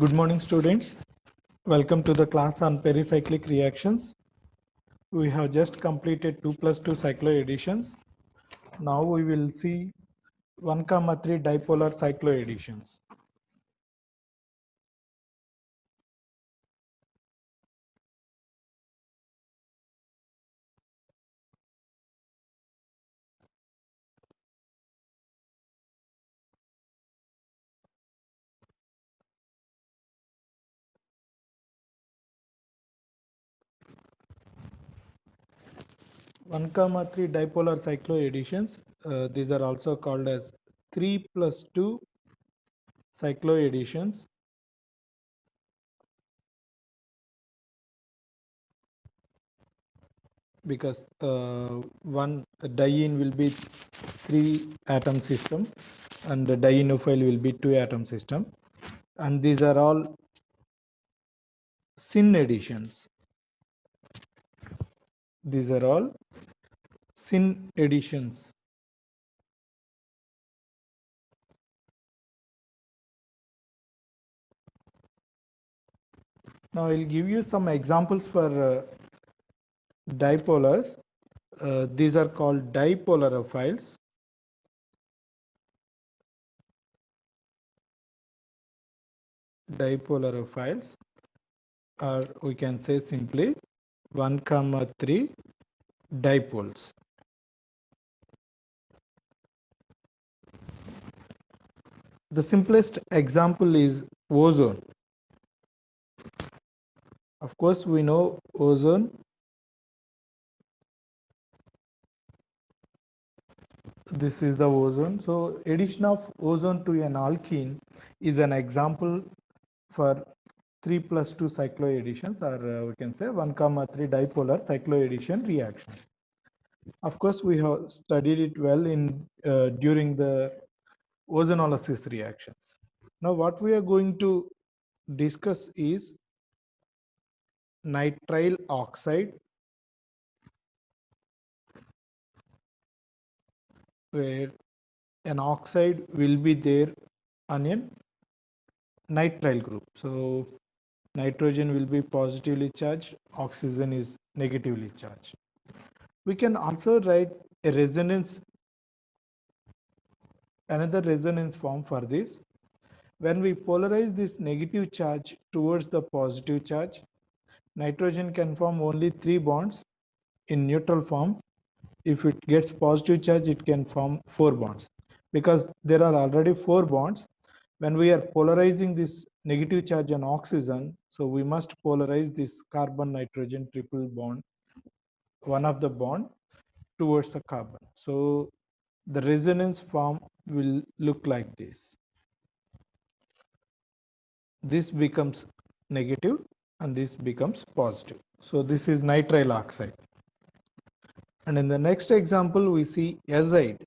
Good morning, students. Welcome to the class on pericyclic reactions. We have just completed 2+2 cycloadditions. Now we will see 1,3 dipolar cycloadditions. One comma 3 dipolar cycloadditions. These are also called as 3+2 cycloadditions. Because one diene will be 3-atom system and the dienophile will be 2-atom system, and these are all syn additions. These are all syn additions. Now I'll give you some examples for dipolars. These are called dipolarophiles. Dipolarophiles, or we can say simply 1,3 dipoles. The simplest example is ozone. Of course, we know ozone. This is the ozone. So addition of ozone to an alkene is an example for 3+2 cycloadditions, or we can say 1,3 dipolar cycloaddition reactions. Of course, we have studied it well in during the ozonolysis reactions. Now what we are going to discuss is nitrile oxide, where an oxide will be there on a nitrile group. So nitrogen will be positively charged, oxygen is negatively charged. We can also write a resonance, another resonance form for this. When we polarize this negative charge towards the positive charge, nitrogen can form only 3 bonds in neutral form. If it gets positive charge, it can form 4 bonds. Because there are already 4 bonds, when we are polarizing this negative charge on oxygen, so we must polarize this carbon nitrogen triple bond, one of the bond towards the carbon. So the resonance form will look like this. This becomes negative and this becomes positive. So this is nitrile oxide. And in the next example, we see azide.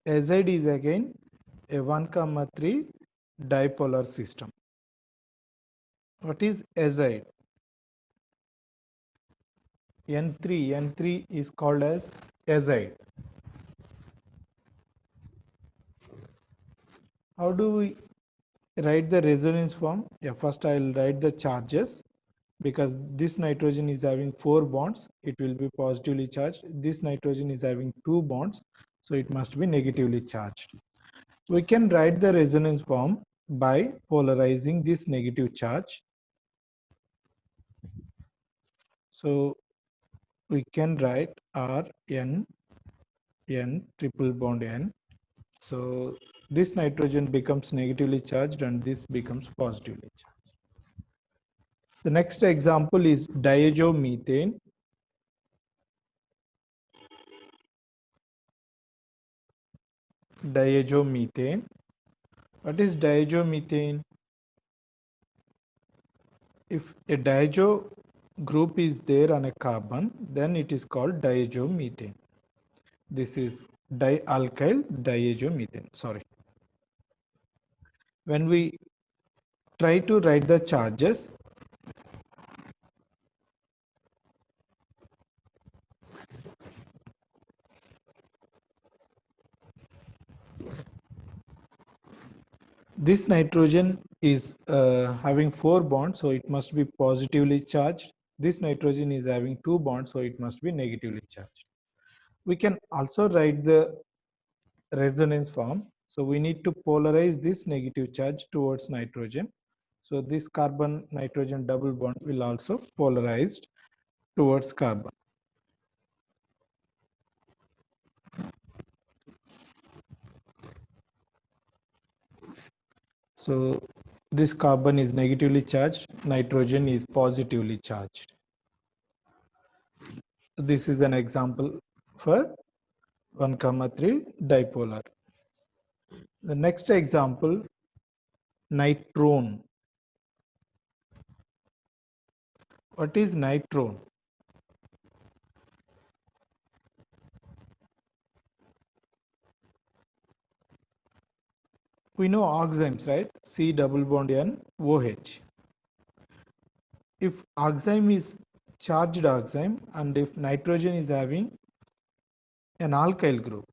Azide is again a 1,3 dipolar system. What is azide? N3 is called as azide. How do we write the resonance form? Yeah, first I will write the charges. Because this nitrogen is having 4 bonds, it will be positively charged. This nitrogen is having 2 bonds, so it must be negatively charged. We can write the resonance form by polarizing this negative charge. So we can write Rn, N triple bond N. So this nitrogen becomes negatively charged and this becomes positively charged. The next example is diazomethane. Diazomethane. What is diazomethane? If a diazo group is there on a carbon, then it is called diazomethane. This is dialkyl diazomethane. Sorry. When we try to write the charges, This nitrogen is having 4 bonds, so it must be positively charged. This nitrogen is having 2 bonds, so it must be negatively charged. We can also write the resonance form. So we need to polarize this negative charge towards nitrogen. So this carbon nitrogen double bond will also polarized towards carbon. So this carbon is negatively charged, nitrogen is positively charged. This is an example for 1,3 dipolar. The next example, nitrone. What is nitrone? We know oximes, right? C double bond N OH. If oxime is charged oxime and if nitrogen is having an alkyl group,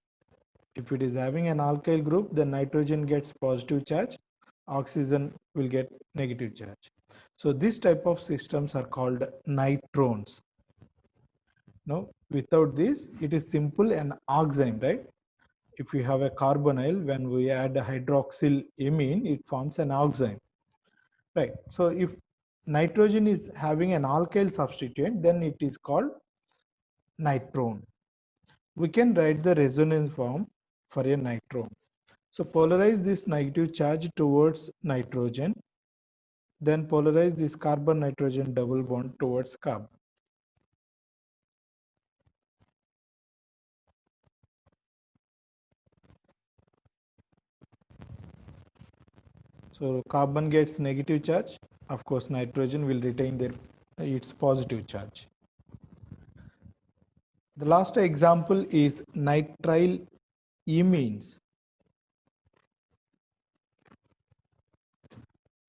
if it is having an alkyl group, then nitrogen gets positive charge, oxygen will get negative charge. So this type of systems are called nitrones. Now, without this, it is simple an oxime, right? If we have a carbonyl, when we add a hydroxyl imine, it forms an oxime, right? So if nitrogen is having an alkyl substituent, then it is called nitrone. We can write the resonance form for a nitrone. So polarize this negative charge towards nitrogen, then polarize this carbon nitrogen double bond towards carbon. So carbon gets negative charge. Of course, nitrogen will retain its positive charge. The last example is nitrile imines.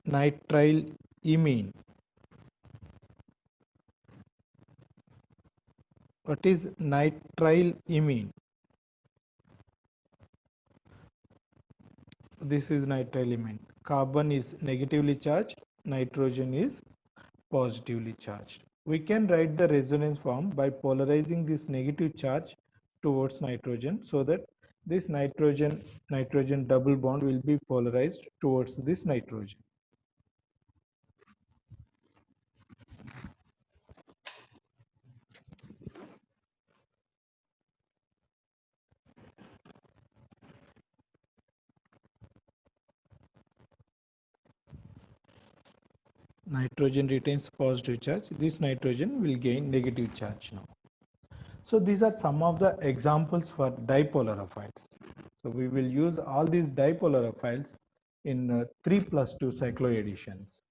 Nitrile imine. What is nitrile imine? This is nitrile imine. Carbon is negatively charged, nitrogen is positively charged. We can write the resonance form by polarizing this negative charge towards nitrogen so that this nitrogen double bond will be polarized towards this nitrogen. Nitrogen retains positive charge. This nitrogen will gain negative charge now. So these are some of the examples for dipolarophiles. So we will use all these dipolarophiles in 3+2 cycloadditions.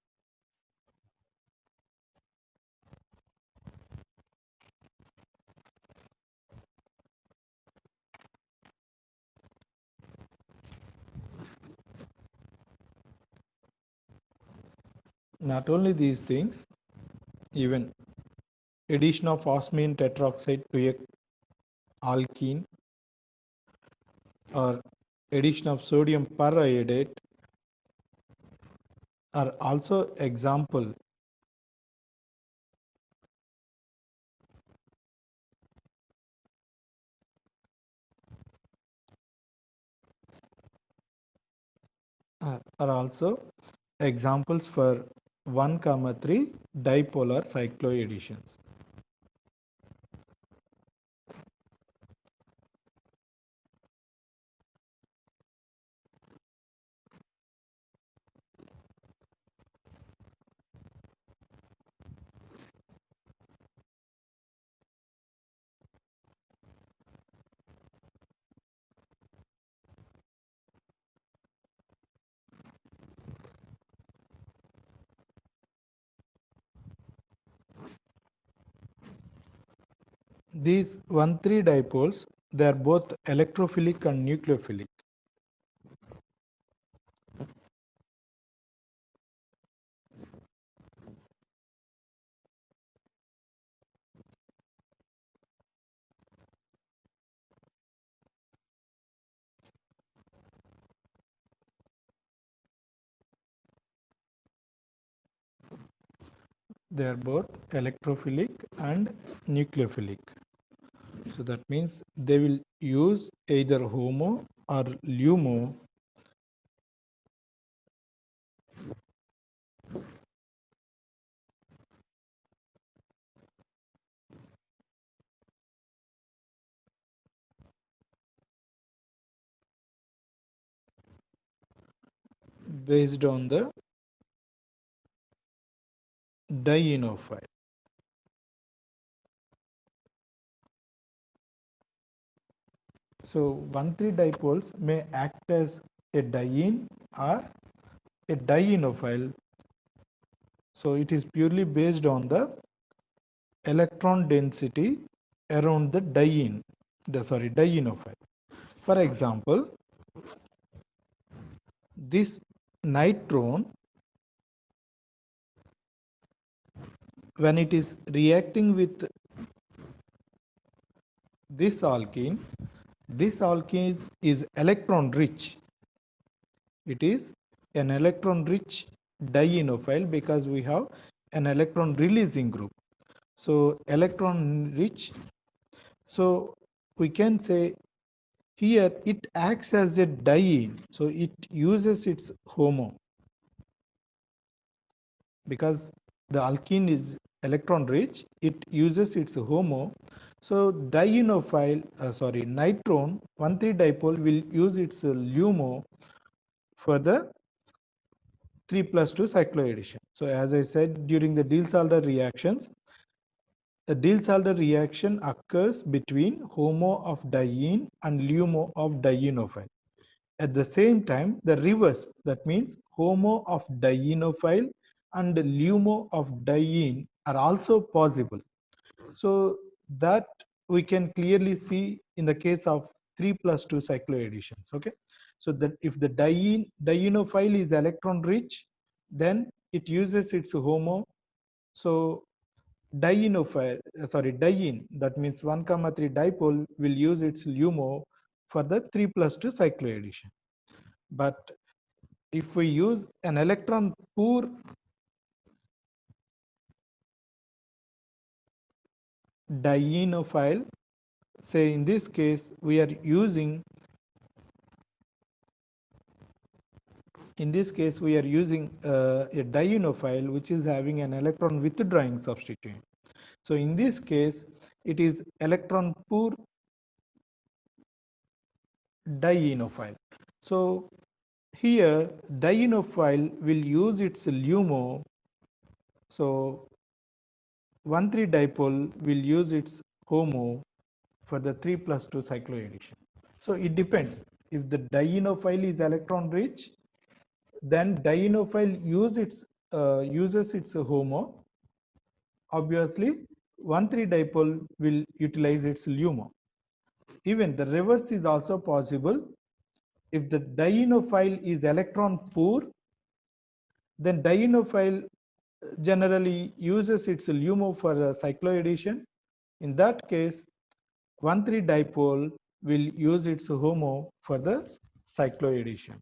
Not only these things, even addition of osmium tetroxide to a alkene or addition of sodium periodate are also example are also examples for 1,3 dipolar cycloadditions. These 1,3 dipoles, they are both electrophilic and nucleophilic. They are both electrophilic and nucleophilic. So that means they will use either HOMO or LUMO based on the dienophile. So 1,3 dipoles may act as a diene or a dienophile. So it is purely based on the electron density around the dienophile. For example, this nitrone, when it is reacting with this alkene is electron rich. It is an electron rich dienophile because we have an electron releasing group. So electron rich. So we can say here it acts as a diene. So it uses its HOMO because the alkene is electron rich. It uses its HOMO. So nitrone 1,3 dipole will use its LUMO for the 3+2 cycloaddition. So as I said, during the Diels-Alder reactions, a Diels-Alder reaction occurs between HOMO of diene and LUMO of dienophile. At the same time, the reverse, that means HOMO of dienophile and LUMO of diene are also possible. So that we can clearly see in the case of 3+2 cycloadditions. Okay, so that if the dienophile is electron rich, then it uses its HOMO. So diene, that means 1,3 dipole will use its LUMO for the 3+2 cycloaddition. But if we use an electron poor dienophile, say in this case we are using a dienophile which is having an electron withdrawing substituent. So in this case it is electron poor dienophile. So here dienophile will use its LUMO. So 1,3 dipole will use its HOMO for the 3+2 cycloaddition. So it depends. If the dienophile is electron rich, then dienophile uses its HOMO. Obviously 1,3 dipole will utilize its LUMO. Even the reverse is also possible. If the dienophile is electron poor, then dienophile generally uses its LUMO for cycloaddition. In that case, 1,3 dipole will use its HOMO for the cycloaddition.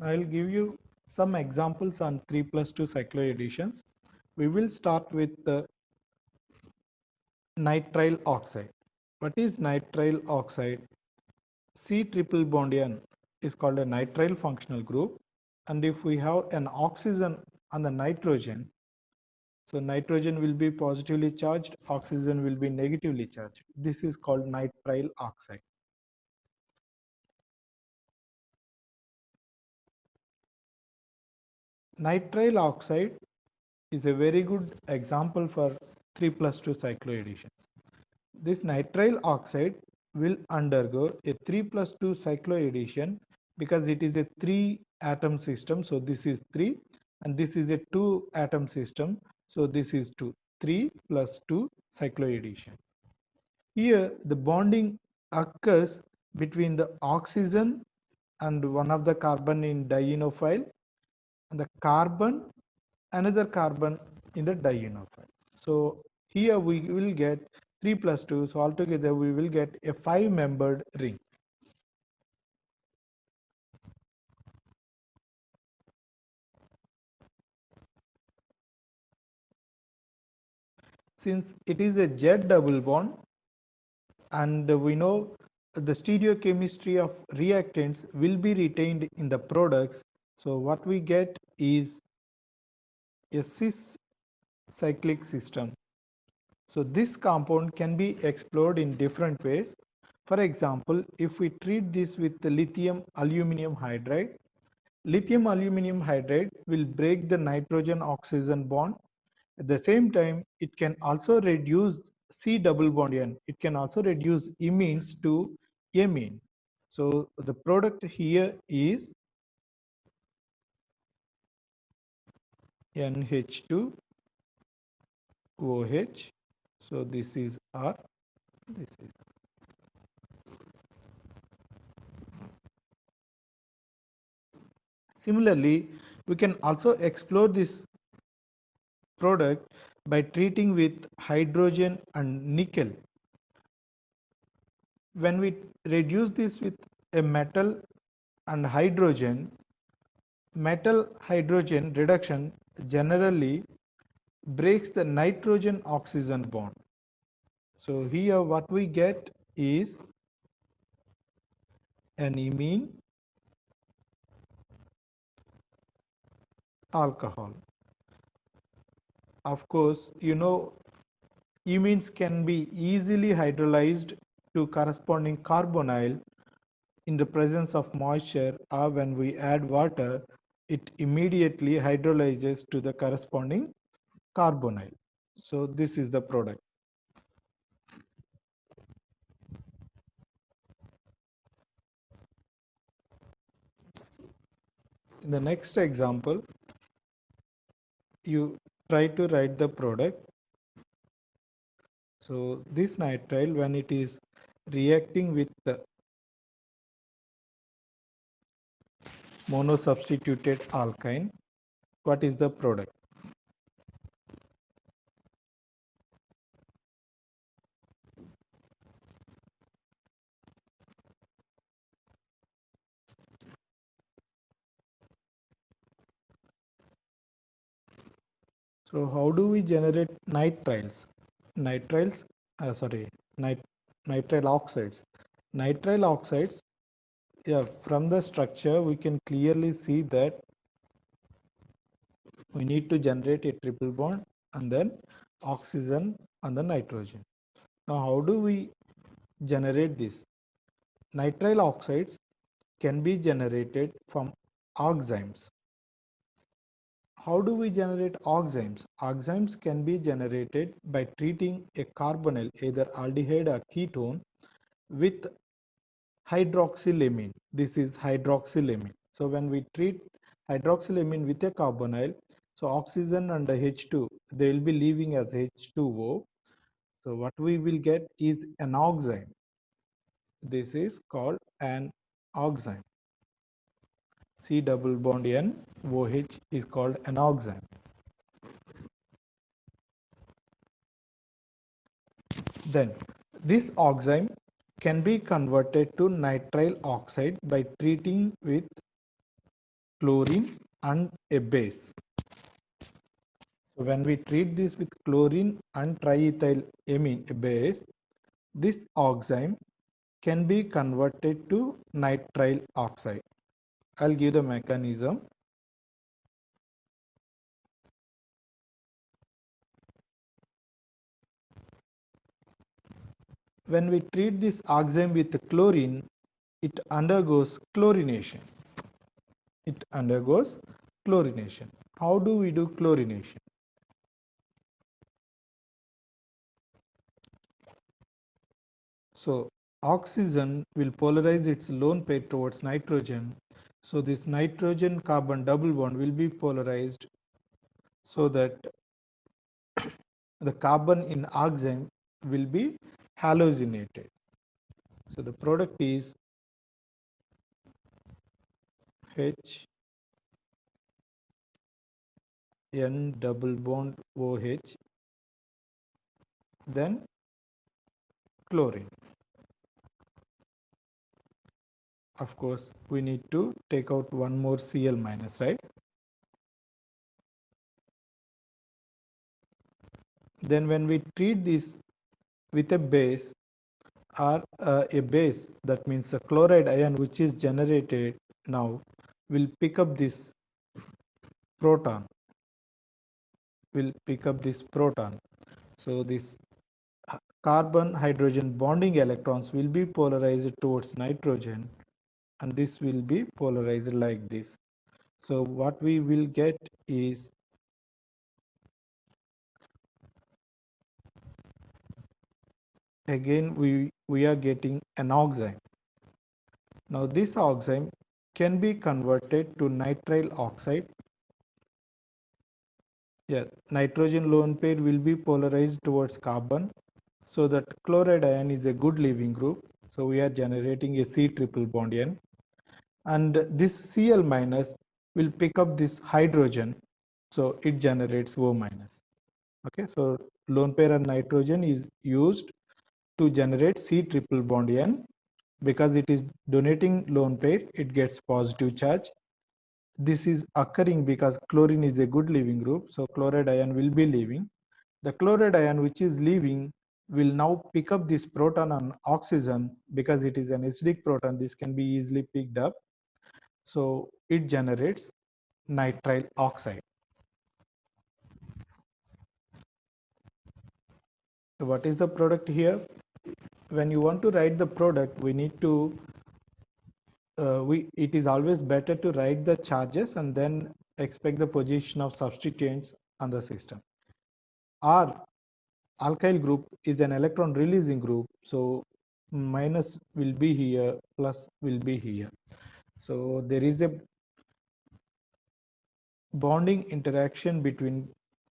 I'll give you some examples on 3+2 cycloadditions. We will start with the nitrile oxide. What is nitrile oxide? C triple bond N is called a nitrile functional group, and if we have an oxygen on the nitrogen, so nitrogen will be positively charged, oxygen will be negatively charged. This is called nitrile oxide. Nitrile oxide is a very good example for 3+2 cycloadditions. This nitrile oxide will undergo a 3+2 cycloaddition because it is a 3 atom system. So this is 3 and this is a 2 atom system. So this is 2. 3+2 cycloaddition. Here the bonding occurs between the oxygen and one of the carbon in dienophile, and the carbon, another carbon in the dienophile. So here we will get 3 plus 2, so altogether we will get a 5-membered ring. Since it is a jet double bond, and we know the stereochemistry of reactants will be retained in the products, so what we get is a cis cyclic system. So this compound can be explored in different ways. For example, if we treat this with the lithium aluminum hydride, lithium aluminum hydride will break the nitrogen oxygen bond. At the same time, it can also reduce C double bond N. It can also reduce imines to amine. So the product here is NH2OH. So this is R. This is. Similarly, we can also explore this product by treating with hydrogen and nickel. When we reduce this with a metal and hydrogen, metal hydrogen reduction generally breaks the nitrogen oxygen bond. So here what we get is an imine alcohol. Of course, you know, imines can be easily hydrolyzed to corresponding carbonyl in the presence of moisture, or when we add water, it immediately hydrolyzes to the corresponding carbonyl. So this is the product. In the next example, you try to write the product. So this nitrile, when it is reacting with the monosubstituted alkyne, what is the product? So how do we generate nitriles? Nitriles, sorry, nitrile oxides. Nitrile oxides, yeah, from the structure we can clearly see that we need to generate a triple bond and then oxygen and the nitrogen. Now how do we generate this? Nitrile oxides can be generated from oximes. How do we generate oximes? Oximes can be generated by treating a carbonyl, either aldehyde or ketone, with hydroxylamine. This is hydroxylamine. So when we treat hydroxylamine with a carbonyl, so oxygen and H2, they will be leaving as H2O. So what we will get is an oxime. This is called an oxime. C double bond N OH is called an oxime. Then this oxime can be converted to nitrile oxide by treating with chlorine and a base. So when we treat this with chlorine and triethylamine a base, this oxime can be converted to nitrile oxide. I'll give the mechanism. When we treat this oxime with chlorine, it undergoes chlorination. It undergoes chlorination. How do we do chlorination? So oxygen will polarize its lone pair towards nitrogen. So this nitrogen carbon double bond will be polarized so that the carbon in oxime will be halogenated. So the product is H N double bond OH, then chlorine. Of course, we need to take out one more Cl minus, right? Then when we treat this with a base or a base, that means a chloride ion which is generated now will pick up this proton, So this carbon hydrogen bonding electrons will be polarized towards nitrogen, and this will be polarized like this. So what we will get is, again we are getting an oxime. Now this oxime can be converted to nitrile oxide. Yeah, nitrogen lone pair will be polarized towards carbon, so that chloride ion is a good leaving group. So we are generating a C triple bond N, and this Cl minus will pick up this hydrogen, so it generates O minus. Okay, so lone pair and nitrogen is used to generate C triple bond N. Because it is donating lone pair, it gets positive charge. This is occurring because chlorine is a good leaving group, so chloride ion will be leaving. The chloride ion which is leaving will now pick up this proton on oxygen. Because it is an acidic proton, this can be easily picked up, so it generates nitrile oxide. So what is the product here? When you want to write the product, we need to it is always better to write the charges and then expect the position of substituents on the system. R alkyl group is an electron releasing group, so minus will be here, plus will be here. So there is a bonding interaction between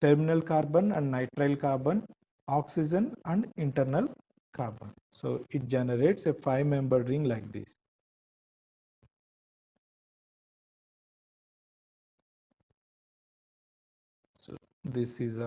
terminal carbon and nitrile carbon, oxygen and internal carbon. So it generates a 5-membered ring like this. So this is